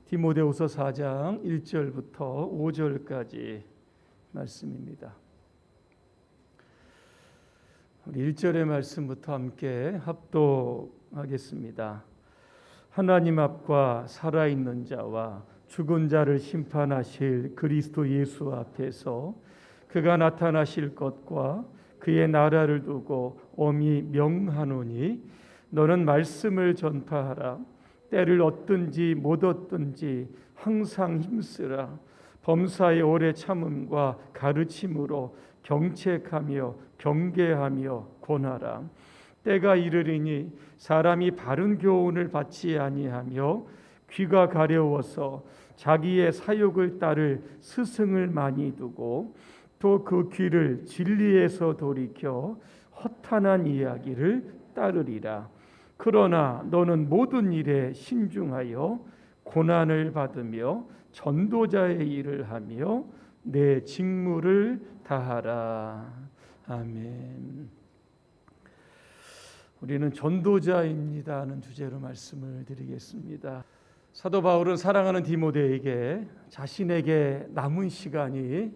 디모데후서 4장 1절부터 5절까지 말씀입니다. 우리 1절의 말씀부터 함께 합독하겠습니다. 하나님 앞과 살아있는 자와 죽은 자를 심판하실 그리스도 예수 앞에서 그가 나타나실 것과 그의 나라를 두고 엄히 명하노니 너는 말씀을 전파하라. 때를 얻든지 못 얻든지 항상 힘쓰라. 범사의 오래 참음과 가르침으로 경책하며 경계하며 권하라. 때가 이르리니 사람이 바른 교훈을 받지 아니하며 귀가 가려워서 자기의 사욕을 따를 스승을 많이 두고 또 그 귀를 진리에서 돌이켜 허탄한 이야기를 따르리라. 그러나 너는 모든 일에 신중하여 고난을 받으며 전도자의 일을 하며 내 직무를 다하라. 아멘. 우리는 전도자입니다 하는 주제로 말씀을 드리겠습니다. 사도 바울은 사랑하는 디모데에게 자신에게 남은 시간이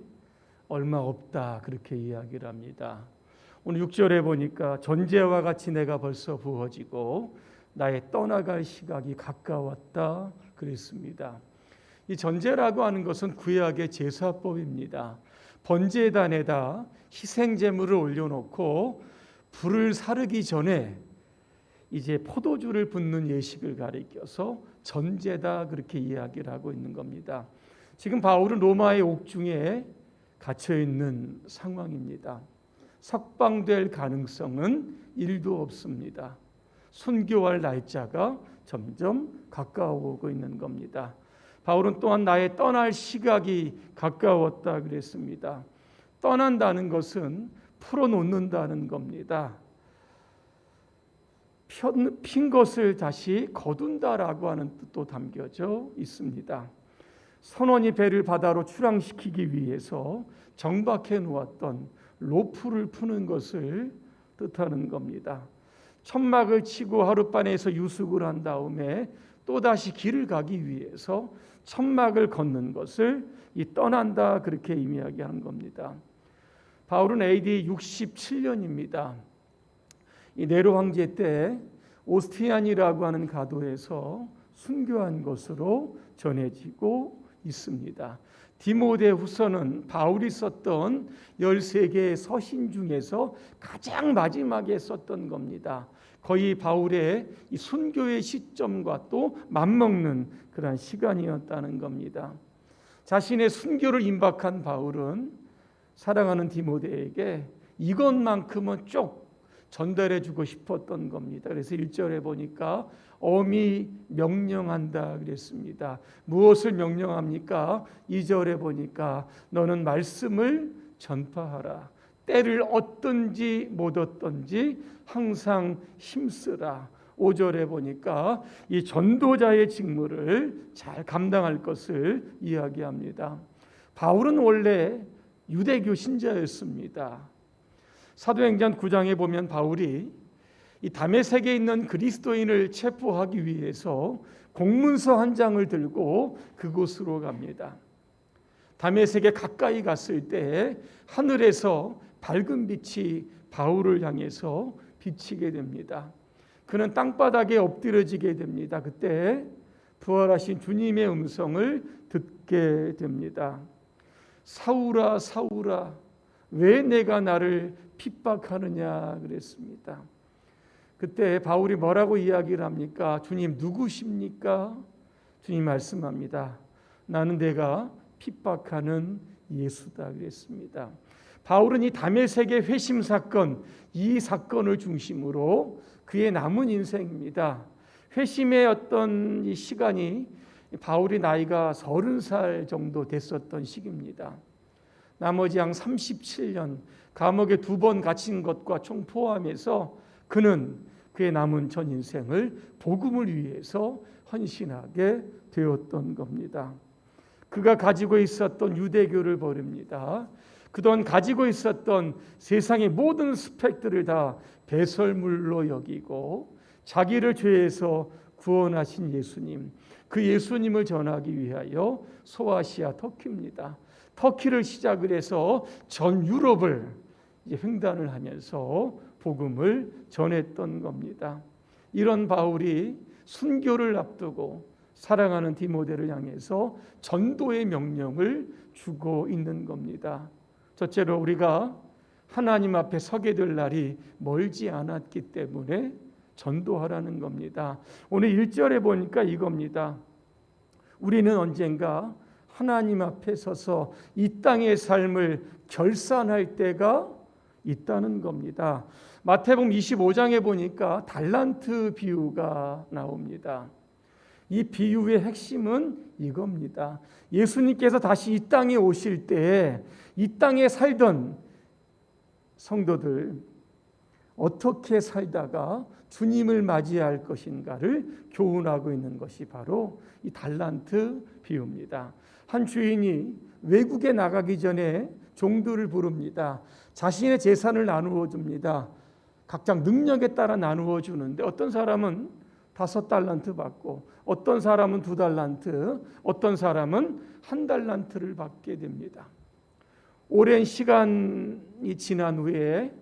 얼마 없다 그렇게 이야기를 합니다. 오늘 6절에 보니까 전제와 같이 내가 벌써 부어지고 나의 떠나갈 시각이 가까웠다 그랬습니다. 이 전제라고 하는 것은 구약의 제사법입니다. 번제단에다 희생제물을 올려놓고 불을 사르기 전에 이제 포도주를 붓는 예식을 가리켜서 전제다 그렇게 이야기를 하고 있는 겁니다. 지금 바울은 로마의 옥중에 갇혀 있는 상황입니다. 석방될 가능성은 1도 없습니다. 순교할 날짜가 점점 가까워오고 있는 겁니다. 바울은 또한 나의 떠날 시각이 가까웠다 그랬습니다. 떠난다는 것은 풀어놓는다는 겁니다. 핀 것을 다시 거둔다라고 하는 뜻도 담겨져 있습니다. 선원이 배를 바다로 출항시키기 위해서 정박해 놓았던 로프를 푸는 것을 뜻하는 겁니다. 천막을 치고 하룻밤에서 유숙을 한 다음에 또다시 길을 가기 위해서 천막을 걷는 것을 이 떠난다 그렇게 의미하게 겁니다. 바울은 AD 67년입니다. 이 네로 황제 때 오스티안이라고 하는 가도에서 순교한 것으로 전해지고 있습니다. 디모데후서는 바울이 썼던 13개의 서신 중에서 가장 마지막에 썼던 겁니다. 거의 바울의 이 순교의 시점과 또 맞먹는 그런 시간이었다는 겁니다. 자신의 순교를 임박한 바울은 사랑하는 디모데에게 이것만큼은 쭉 전달해주고 싶었던 겁니다. 그래서 1절에 보니까 엄히 명령한다 그랬습니다. 무엇을 명령합니까? 2절에 보니까 너는 말씀을 전파하라. 때를 얻든지 못 얻든지 항상 힘쓰라. 5절에 보니까 이 전도자의 직무를 잘 감당할 것을 이야기합니다. 바울은 원래 유대교 신자였습니다. 사도행전 9장에 보면 바울이 이 다메섹에 있는 그리스도인을 체포하기 위해서 공문서 한 장을 들고 그곳으로 갑니다. 다메섹에 가까이 갔을 때 하늘에서 밝은 빛이 바울을 향해서 비치게 됩니다. 그는 땅바닥에 엎드려지게 됩니다. 그때 부활하신 주님의 음성을 듣게 됩니다. 사울아 사울아 왜 내가 나를 핍박하느냐 그랬습니다. 그때 바울이 뭐라고 이야기를 합니까? 주님 누구십니까? 주님 말씀합니다. 나는 내가 핍박하는 예수다 그랬습니다. 바울은 이 다메섹의 회심 사건, 이 사건을 중심으로 그의 남은 인생입니다. 회심의 어떤 이 시간이 바울이 나이가 30살 정도 됐었던 시기입니다. 나머지 양 37년 감옥에 2번 갇힌 것과 총 포함해서 그는 그의 남은 전 인생을 복음을 위해서 헌신하게 되었던 겁니다. 그가 가지고 있었던 유대교를 버립니다. 그동안 가지고 있었던 세상의 모든 스펙들을 다 배설물로 여기고 자기를 죄에서 구원하신 예수님, 그 예수님을 전하기 위하여 소아시아 터키입니다. 터키를 시작을 해서 전 유럽을 횡단을 하면서 복음을 전했던 겁니다. 이런 바울이 순교를 앞두고 사랑하는 디모데를 향해서 전도의 명령을 주고 있는 겁니다. 첫째로 우리가 하나님 앞에 서게 될 날이 멀지 않았기 때문에 전도하라는 겁니다. 오늘 1절에 보니까 이겁니다. 우리는 언젠가 하나님 앞에 서서 이 땅의 삶을 결산할 때가 있다는 겁니다. 마태복음 25장에 보니까 달란트 비유가 나옵니다. 이 비유의 핵심은 이겁니다. 예수님께서 다시 이 땅에 오실 때 이 땅에 살던 성도들 어떻게 살다가 주님을 맞이할 것인가를 교훈하고 있는 것이 바로 이 달란트 비유입니다. 한 주인이 외국에 나가기 전에 종들을 부릅니다. 자신의 재산을 나누어 줍니다. 각자 능력에 따라 나누어 주는데 어떤 사람은 5달란트 받고 어떤 사람은 2달란트, 어떤 사람은 1달란트를 받게 됩니다. 오랜 시간이 지난 후에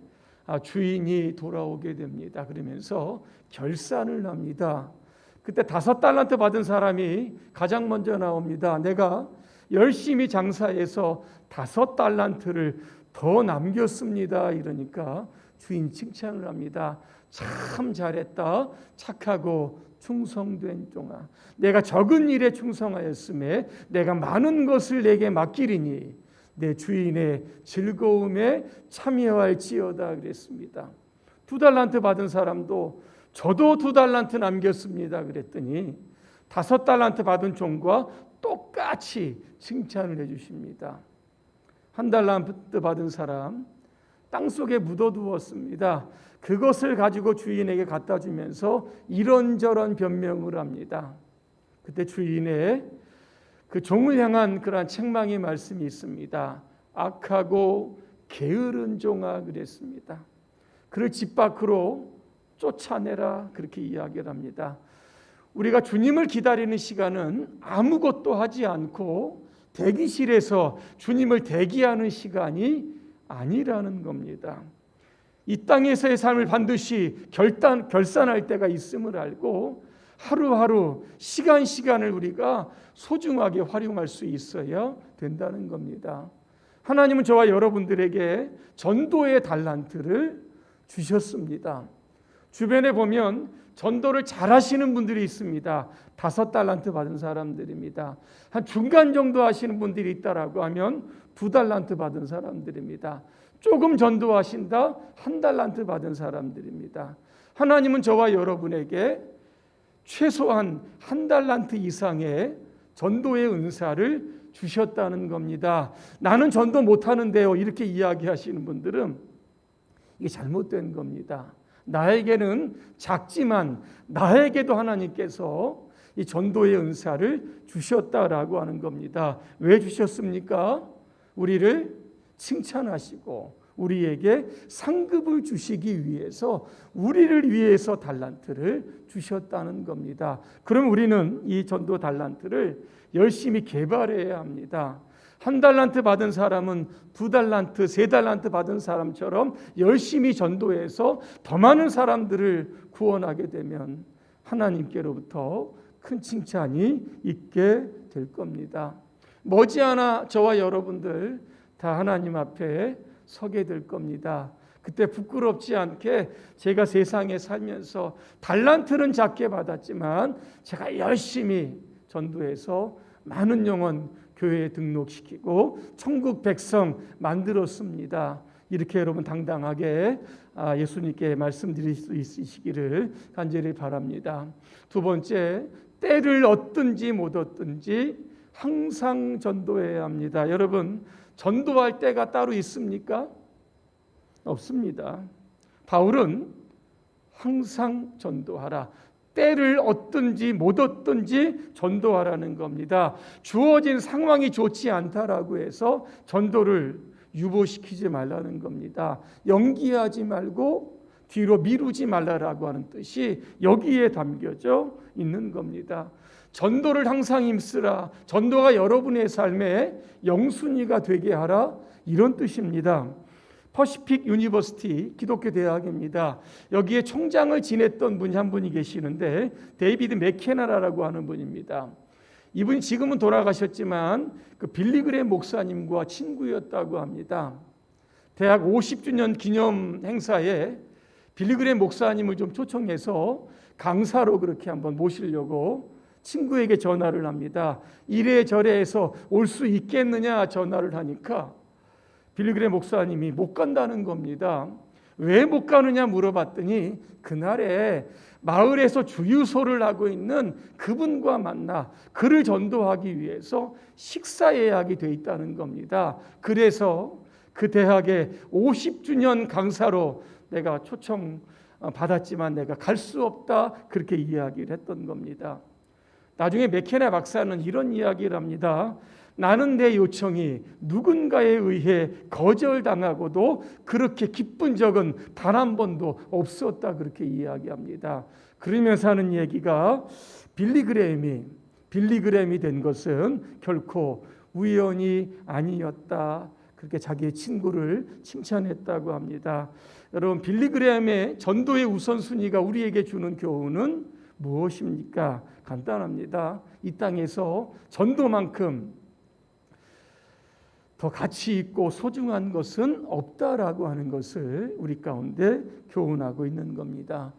주인이 돌아오게 됩니다. 그러면서 결산을 합니다. 그때 5달란트 받은 사람이 가장 먼저 나옵니다. 내가 열심히 장사해서 5달란트를 더 남겼습니다. 이러니까 주인 칭찬을 합니다. 참 잘했다. 착하고 충성된 종아. 내가 적은 일에 충성하였음에 내가 많은 것을 내게 맡기리니 내 주인의 즐거움에 참여할지어다 그랬습니다. 2달란트 받은 사람도 저도 2달란트 남겼습니다 그랬더니 5달란트 받은 종과 똑같이 칭찬을 해주십니다. 1달란트 받은 사람 땅속에 묻어두었습니다. 그것을 가지고 주인에게 갖다 주면서 이런저런 변명을 합니다. 그때 주인의 그 종을 향한 그러한 책망의 말씀이 있습니다. 악하고 게으른 종아 그랬습니다. 그를 집 밖으로 쫓아내라 그렇게 이야기를 합니다. 우리가 주님을 기다리는 시간은 아무것도 하지 않고 대기실에서 주님을 대기하는 시간이 아니라는 겁니다. 이 땅에서의 삶을 반드시 결산할 때가 있음을 알고 하루하루 시간을 우리가 소중하게 활용할 수 있어야 된다는 겁니다. 하나님은 저와 여러분들에게 전도의 달란트를 주셨습니다. 주변에 보면 전도를 잘하시는 분들이 있습니다. 5달란트 받은 사람들입니다. 한 중간 정도 하시는 분들이 있다라고 하면 2달란트 받은 사람들입니다. 조금 전도하신다 1달란트 받은 사람들입니다. 하나님은 저와 여러분에게 최소한 1달란트 이상의 전도의 은사를 주셨다는 겁니다. 나는 전도 못하는데요 이렇게 이야기하시는 분들은 이게 잘못된 겁니다. 나에게는 작지만 나에게도 하나님께서 이 전도의 은사를 주셨다라고 하는 겁니다. 왜 주셨습니까? 우리를 칭찬하시고 우리에게 상급을 주시기 위해서 우리를 위해서 달란트를 주셨다는 겁니다. 그럼 우리는 이 전도 달란트를 열심히 개발해야 합니다. 1달란트 받은 사람은 2달란트, 3달란트 받은 사람처럼 열심히 전도해서 더 많은 사람들을 구원하게 되면 하나님께로부터 큰 칭찬이 있게 될 겁니다. 머지않아 저와 여러분들 다 하나님 앞에 서게 될 겁니다. 그때 부끄럽지 않게 제가 세상에 살면서 달란트는 작게 받았지만 제가 열심히 전도해서 많은 영혼 교회에 등록시키고 천국 백성 만들었습니다. 이렇게 여러분 당당하게 예수님께 말씀드릴 수 있으시기를 간절히 바랍니다. 두 번째, 때를 얻든지 못 얻든지 항상 전도해야 합니다. 여러분 전도할 때가 따로 있습니까? 없습니다. 바울은 항상 전도하라. 때를 얻든지 못 얻든지 전도하라는 겁니다. 주어진 상황이 좋지 않다라고 해서 전도를 유보시키지 말라는 겁니다. 연기하지 말고 뒤로 미루지 말라라고 하는 뜻이 여기에 담겨져 있는 겁니다. 전도를 항상 힘쓰라. 전도가 여러분의 삶의 영순위가 되게 하라. 이런 뜻입니다. 퍼시픽 유니버시티 기독교 대학입니다. 여기에 총장을 지냈던 분이 한 분이 계시는데 데이비드 맥케나라라고 하는 분입니다. 이분이 지금은 돌아가셨지만 그 빌리그레 목사님과 친구였다고 합니다. 대학 50주년 기념 행사에 빌리그레 목사님을 좀 초청해서 강사로 그렇게 한번 모시려고 친구에게 전화를 합니다. 이래저래 해서 올 수 있겠느냐 전화를 하니까 빌리그레 목사님이 못 간다는 겁니다. 왜 못 가느냐 물어봤더니 그날에 마을에서 주유소를 하고 있는 그분과 만나 그를 전도하기 위해서 식사 예약이 돼 있다는 겁니다. 그래서 그 대학의 50주년 강사로 내가 초청 받았지만 내가 갈 수 없다 그렇게 이야기를 했던 겁니다. 나중에 맥케나 박사는 이런 이야기를 합니다. 나는 내 요청이 누군가에 의해 거절당하고도 그렇게 기쁜 적은 단 한 번도 없었다 그렇게 이야기합니다. 그러면서 하는 얘기가 빌리그램이 된 것은 결코 우연이 아니었다. 그렇게 자기의 친구를 칭찬했다고 합니다. 여러분, 빌리그램의 전도의 우선순위가 우리에게 주는 교훈은 무엇입니까? 간단합니다. 이 땅에서 전도만큼 더 가치 있고 소중한 것은 없다라고 하는 것을 우리 가운데 교훈하고 있는 겁니다.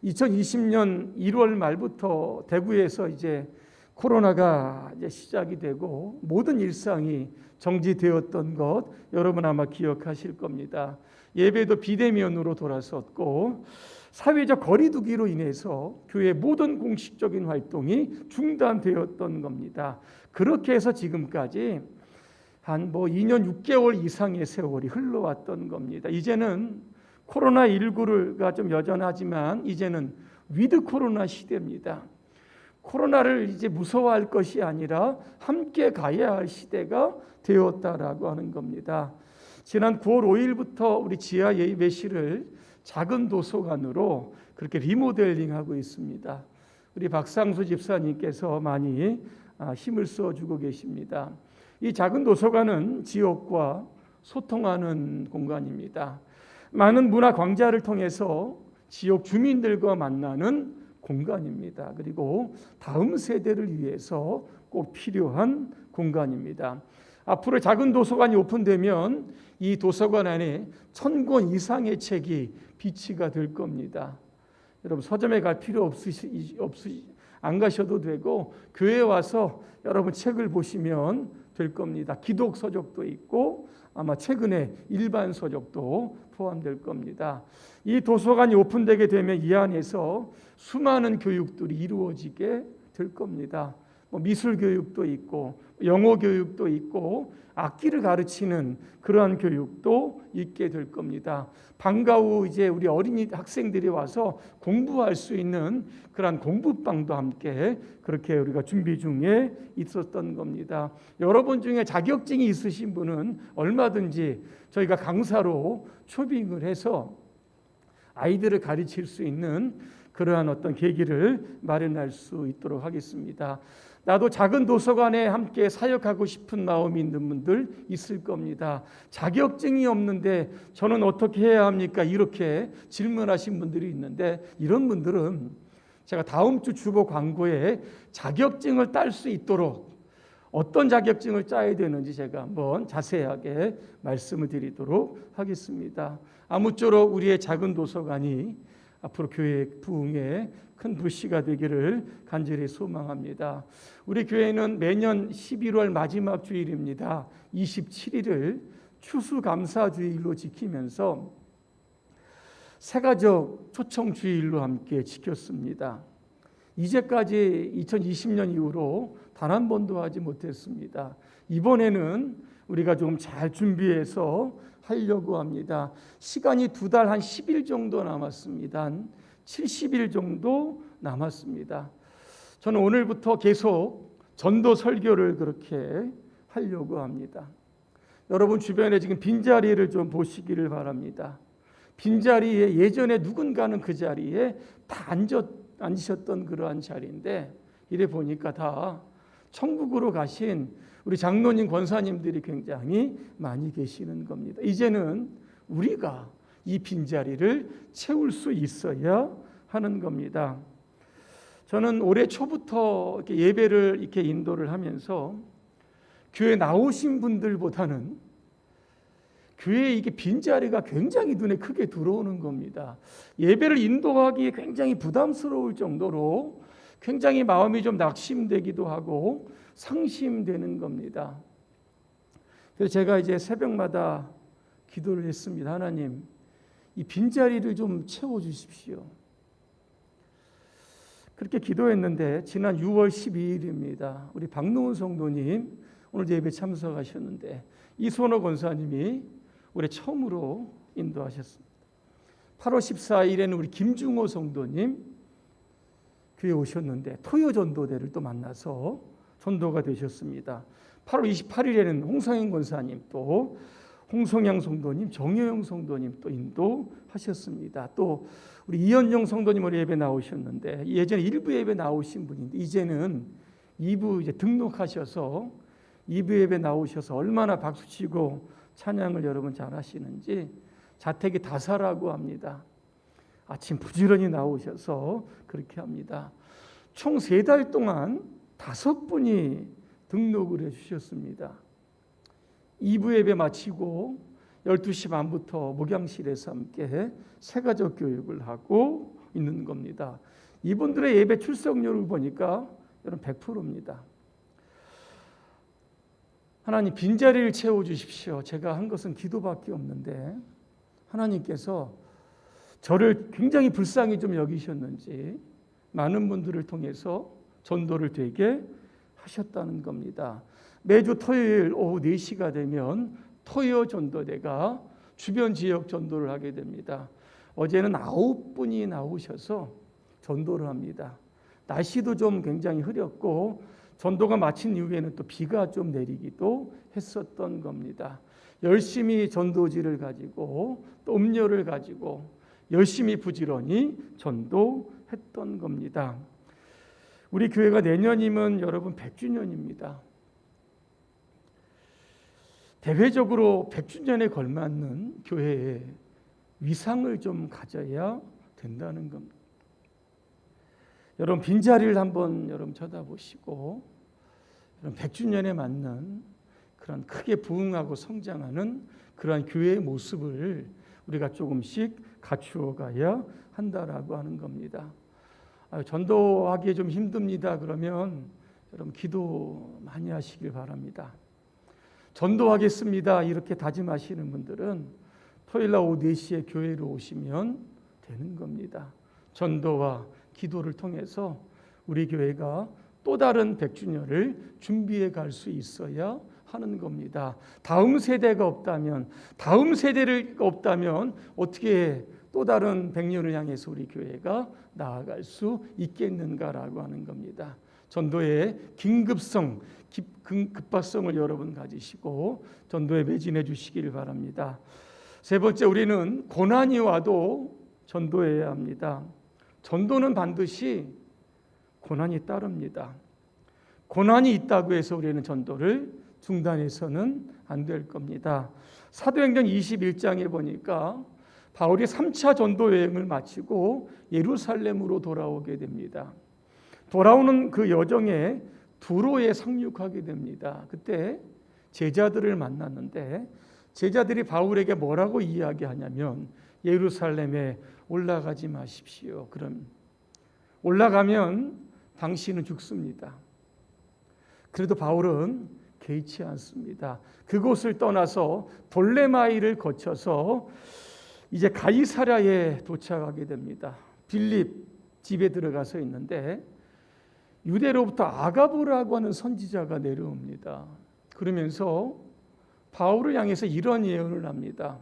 2020년 1월 말부터 대구에서 이제 코로나가 이제 시작이 되고 모든 일상이 정지되었던 것 여러분 아마 기억하실 겁니다. 예배도 비대면으로 돌아섰고 사회적 거리두기로 인해서 교회 모든 공식적인 활동이 중단되었던 겁니다. 그렇게 해서 지금까지 한 2년 6개월 이상의 세월이 흘러왔던 겁니다. 이제는 코로나19가 좀 여전하지만 이제는 위드 코로나 시대입니다. 코로나를 이제 무서워할 것이 아니라 함께 가야 할 시대가 되었다라고 하는 겁니다. 지난 9월 5일부터 우리 지하 예배실을 작은 도서관으로 그렇게 리모델링하고 있습니다. 우리 박상수 집사님께서 많이 힘을 써주고 계십니다. 이 작은 도서관은 지역과 소통하는 공간입니다. 많은 문화 광자를 통해서 지역 주민들과 만나는 공간입니다. 그리고 다음 세대를 위해서 꼭 필요한 공간입니다. 앞으로 작은 도서관이 오픈되면 이 도서관 안에 1000권 이상의 책이 비치가 될 겁니다. 여러분 서점에 갈 필요 안 가셔도 되고 교회에 와서 여러분 책을 보시면 될 겁니다. 기독 서적도 있고 아마 최근에 일반 서적도 포함될 겁니다. 이 도서관이 오픈되게 되면 이 안에서 수많은 교육들이 이루어지게 될 겁니다. 미술 교육도 있고 영어 교육도 있고 악기를 가르치는 그러한 교육도 있게 될 겁니다. 방과 후 이제 우리 어린이 학생들이 와서 공부할 수 있는 그러한 공부방도 함께 그렇게 우리가 준비 중에 있었던 겁니다. 여러분 중에 자격증이 있으신 분은 얼마든지 저희가 강사로 초빙을 해서 아이들을 가르칠 수 있는 그러한 어떤 계기를 마련할 수 있도록 하겠습니다. 나도 작은 도서관에 함께 사역하고 싶은 마음이 있는 분들 있을 겁니다. 자격증이 없는데 저는 어떻게 해야 합니까? 이렇게 질문하신 분들이 있는데 이런 분들은 제가 다음 주 주보 광고에 자격증을 딸 수 있도록 어떤 자격증을 짜야 되는지 제가 한번 자세하게 말씀을 드리도록 하겠습니다. 아무쪼록 우리의 작은 도서관이 앞으로 교회 부흥에 큰 불씨가 되기를 간절히 소망합니다. 우리 교회는 매년 11월 마지막 주일입니다. 27일을 추수감사주일로 지키면서 새가족 초청주일로 함께 지켰습니다. 이제까지 2020년 이후로 단 한 번도 하지 못했습니다. 이번에는 우리가 좀 잘 준비해서 하려고 합니다. 시간이 2달 한 10일 정도 남았습니다. 한 70일 정도 남았습니다. 저는 오늘부터 계속 전도 설교를 그렇게 하려고 합니다. 여러분 주변에 지금 빈자리를 좀 보시기를 바랍니다. 빈자리에 예전에 누군가는 그 자리에 다 앉으셨던 그러한 자리인데 이래 보니까 다 천국으로 가신 우리 장로님, 권사님들이 굉장히 많이 계시는 겁니다. 이제는 우리가 이 빈자리를 채울 수 있어야 하는 겁니다. 저는 올해 초부터 이렇게 예배를 이렇게 인도를 하면서 교회 나오신 분들보다는 교회에 이게 빈자리가 굉장히 눈에 크게 들어오는 겁니다. 예배를 인도하기에 굉장히 부담스러울 정도로 굉장히 마음이 좀 낙심되기도 하고 상심되는 겁니다. 그래서 제가 이제 새벽마다 기도를 했습니다. 하나님, 이 빈자리를 좀 채워주십시오. 그렇게 기도했는데 지난 6월 12일입니다. 우리 박노은 성도님 오늘 예배 참석하셨는데 이선호 권사님이 올해 처음으로 인도하셨습니다. 8월 14일에는 우리 김중호 성도님 교회 오셨는데 토요 전도대를 또 만나서 전도가 되셨습니다. 8월 28일에는 홍성현 권사님, 또 홍성양 성도님, 정효영 성도님 또 인도하셨습니다. 또 우리 이현영 성도님 우리 예배 나오셨는데 예전에 1부 예배 나오신 분인데 이제는 2부 이제 등록하셔서 2부 예배 나오셔서 얼마나 박수치고 찬양을 여러분 잘하시는지 자택이 다사라고 합니다. 아침 부지런히 나오셔서 그렇게 합니다. 총 3달 동안 5분이 등록을 해주셨습니다. 2부 예배 마치고 12시 반부터 목양실에서 함께 새가족 교육을 하고 있는 겁니다. 이분들의 예배 출석률을 보니까 여러분 100%입니다. 하나님 빈자리를 채워주십시오. 제가 한 것은 기도밖에 없는데 하나님께서 저를 굉장히 불쌍히 좀 여기셨는지 많은 분들을 통해서 전도를 되게 하셨다는 겁니다. 매주 토요일 오후 4시가 되면 토요 전도대가 주변 지역 전도를 하게 됩니다. 어제는 9분이 나오셔서 전도를 합니다. 날씨도 좀 굉장히 흐렸고 전도가 마친 이후에는 또 비가 좀 내리기도 했었던 겁니다. 열심히 전도지를 가지고 또 음료를 가지고 열심히 부지런히 전도했던 겁니다. 우리 교회가 내년이면 여러분 100주년입니다. 대외적으로 100주년에 걸맞는 교회의 위상을 좀 가져야 된다는 겁니다. 여러분 빈자리를 한번 여러분 쳐다보시고 여러분 100주년에 맞는 그런 크게 부흥하고 성장하는 그러한 교회의 모습을 우리가 조금씩 갖추어 가야 한다라고 하는 겁니다. 전도하기에 좀 힘듭니다. 그러면 여러분 기도 많이 하시길 바랍니다. 전도하겠습니다. 이렇게 다짐하시는 분들은 토요일날 오후 4시에 교회로 오시면 되는 겁니다. 전도와 기도를 통해서 우리 교회가 또 다른 100주년을 준비해 갈 수 있어야 하는 겁니다. 다음 세대가 없다면 어떻게 또 다른 100년을 향해서 우리 교회가 나아갈 수 있겠는가라고 하는 겁니다. 전도의 긴급성, 급박성을 여러분 가지시고 전도에 매진해 주시기를 바랍니다. 세 번째, 우리는 고난이 와도 전도해야 합니다. 전도는 반드시 고난이 따릅니다. 고난이 있다고 해서 우리는 전도를 중단해서는 안 될 겁니다. 사도행전 21장에 보니까 바울이 3차 전도 여행을 마치고 예루살렘으로 돌아오게 됩니다. 돌아오는 그 여정에 두로에 상륙하게 됩니다. 그때 제자들을 만났는데 제자들이 바울에게 뭐라고 이야기하냐면 예루살렘에 올라가지 마십시오. 그럼 올라가면 당신은 죽습니다. 그래도 바울은 개의치 않습니다. 그곳을 떠나서 돌레마이를 거쳐서 이제 가이사랴에 도착하게 됩니다. 빌립 집에 들어가서 있는데 유대로부터 아가보라고 하는 선지자가 내려옵니다. 그러면서 바울을 향해서 이런 예언을 합니다.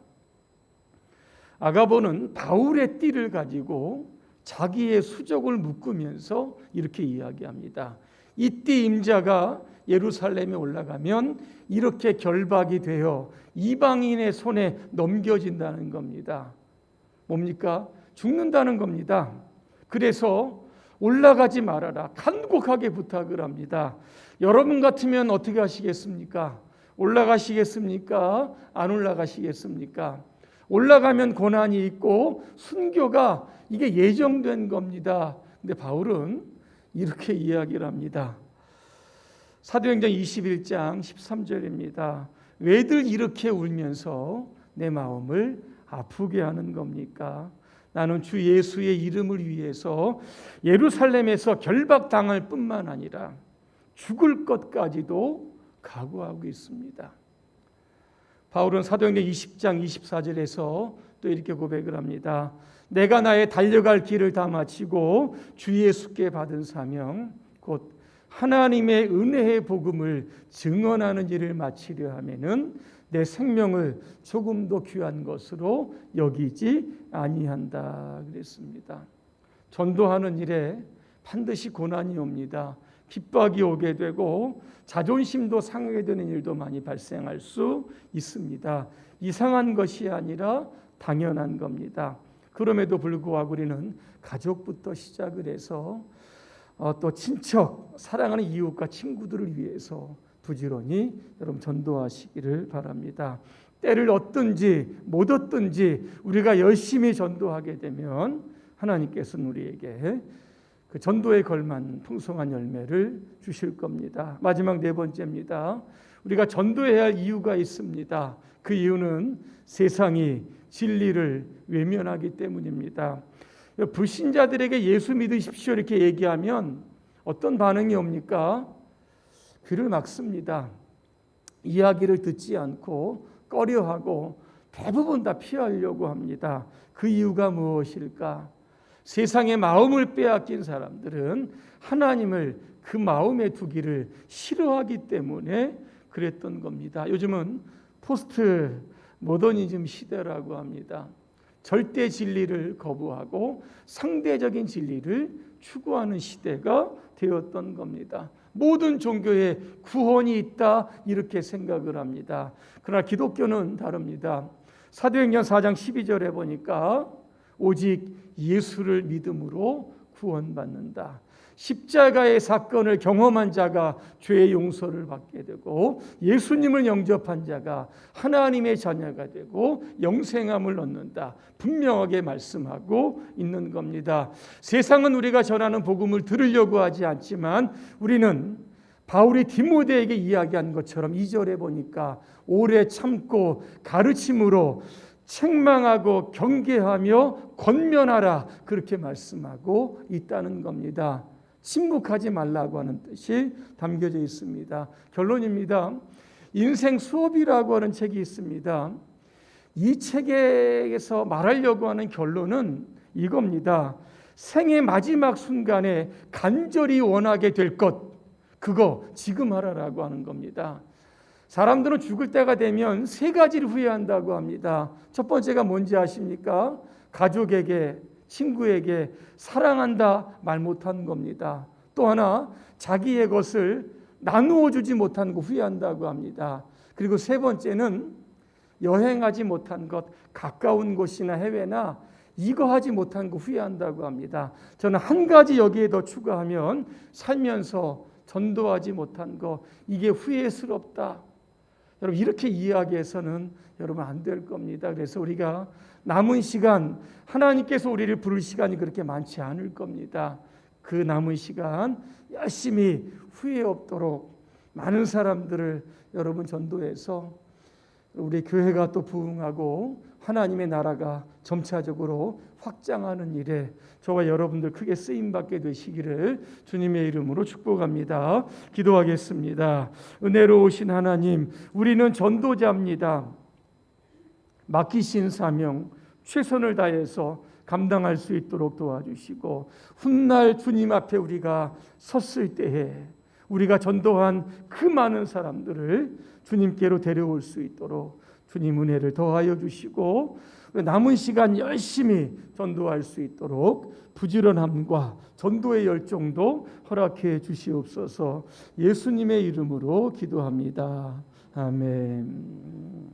아가보는 바울의 띠를 가지고 자기의 수족을 묶으면서 이렇게 이야기합니다. 이 띠 임자가 예루살렘에 올라가면 이렇게 결박이 되어 이방인의 손에 넘겨진다는 겁니다. 뭡니까? 죽는다는 겁니다. 그래서 올라가지 말아라. 간곡하게 부탁을 합니다. 여러분 같으면 어떻게 하시겠습니까? 올라가시겠습니까? 안 올라가시겠습니까? 올라가면 고난이 있고 순교가 이게 예정된 겁니다. 근데 바울은 이렇게 이야기를 합니다. 사도행전 21장 13절입니다. 왜들 이렇게 울면서 내 마음을 아프게 하는 겁니까? 나는 주 예수의 이름을 위해서 예루살렘에서 결박당할 뿐만 아니라 죽을 것까지도 각오하고 있습니다. 바울은 사도행전 20장 24절에서 또 이렇게 고백을 합니다. 내가 나의 달려갈 길을 다 마치고 주 예수께 받은 사명 곧 하나님의 은혜의 복음을 증언하는 일을 마치려 하면은 내 생명을 조금도 귀한 것으로 여기지 아니한다 그랬습니다. 전도하는 일에 반드시 고난이 옵니다. 핍박이 오게 되고 자존심도 상하게 되는 일도 많이 발생할 수 있습니다. 이상한 것이 아니라 당연한 겁니다. 그럼에도 불구하고 우리는 가족부터 시작을 해서 또 친척, 사랑하는 이웃과 친구들을 위해서 부지런히 여러분 전도하시기를 바랍니다. 때를 얻든지 못 얻든지 우리가 열심히 전도하게 되면 하나님께서는 우리에게 그 전도에 걸맞는 풍성한 열매를 주실 겁니다. 마지막 네 번째입니다. 우리가 전도해야 할 이유가 있습니다. 그 이유는 세상이 진리를 외면하기 때문입니다. 불신자들에게 예수 믿으십시오 이렇게 얘기하면 어떤 반응이 옵니까? 귀를 막습니다. 이야기를 듣지 않고 꺼려하고 대부분 다 피하려고 합니다. 그 이유가 무엇일까? 세상의 마음을 빼앗긴 사람들은 하나님을 그 마음에 두기를 싫어하기 때문에 그랬던 겁니다. 요즘은 포스트 모더니즘 시대라고 합니다. 절대 진리를 거부하고 상대적인 진리를 추구하는 시대가 되었던 겁니다. 모든 종교에 구원이 있다 이렇게 생각을 합니다. 그러나 기독교는 다릅니다. 사도행전 4장 12절에 보니까 오직 예수를 믿음으로 구원받는다. 십자가의 사건을 경험한 자가 죄의 용서를 받게 되고 예수님을 영접한 자가 하나님의 자녀가 되고 영생함을 얻는다. 분명하게 말씀하고 있는 겁니다. 세상은 우리가 전하는 복음을 들으려고 하지 않지만 우리는 바울이 디모데에게 이야기한 것처럼 2절에 보니까 오래 참고 가르침으로 책망하고 경계하며 권면하라 그렇게 말씀하고 있다는 겁니다. 침묵하지 말라고 하는 뜻이 담겨져 있습니다. 결론입니다. 인생 수업이라고 하는 책이 있습니다. 이 책에서 말하려고 하는 결론은 이겁니다. 생의 마지막 순간에 간절히 원하게 될 것, 그거 지금 하라라고 하는 겁니다. 사람들은 죽을 때가 되면 세 가지를 후회한다고 합니다. 첫 번째가 뭔지 아십니까? 가족에게, 친구에게 사랑한다 말 못한 겁니다. 또 하나 자기의 것을 나누어 주지 못한 거 후회한다고 합니다. 그리고 세 번째는 여행하지 못한 것, 가까운 곳이나 해외나 이거 하지 못한 거 후회한다고 합니다. 저는 한 가지 여기에 더 추가하면 살면서 전도하지 못한 거 이게 후회스럽다. 여러분 이렇게 이야기해서는 여러분 안 될 겁니다. 그래서 우리가 남은 시간 하나님께서 우리를 부를 시간이 그렇게 많지 않을 겁니다. 그 남은 시간 열심히 후회 없도록 많은 사람들을 여러분 전도해서 우리 교회가 또 부흥하고 하나님의 나라가 점차적으로 확장하는 일에 저와 여러분들 크게 쓰임받게 되시기를 주님의 이름으로 축복합니다. 기도하겠습니다. 은혜로우신 하나님, 우리는 전도자입니다. 맡기신 사명 최선을 다해서 감당할 수 있도록 도와주시고 훗날 주님 앞에 우리가 섰을 때에 우리가 전도한 그 많은 사람들을 주님께로 데려올 수 있도록 주님 은혜를 더하여 주시고 남은 시간 열심히 전도할 수 있도록 부지런함과 전도의 열정도 허락해 주시옵소서. 예수님의 이름으로 기도합니다. 아멘.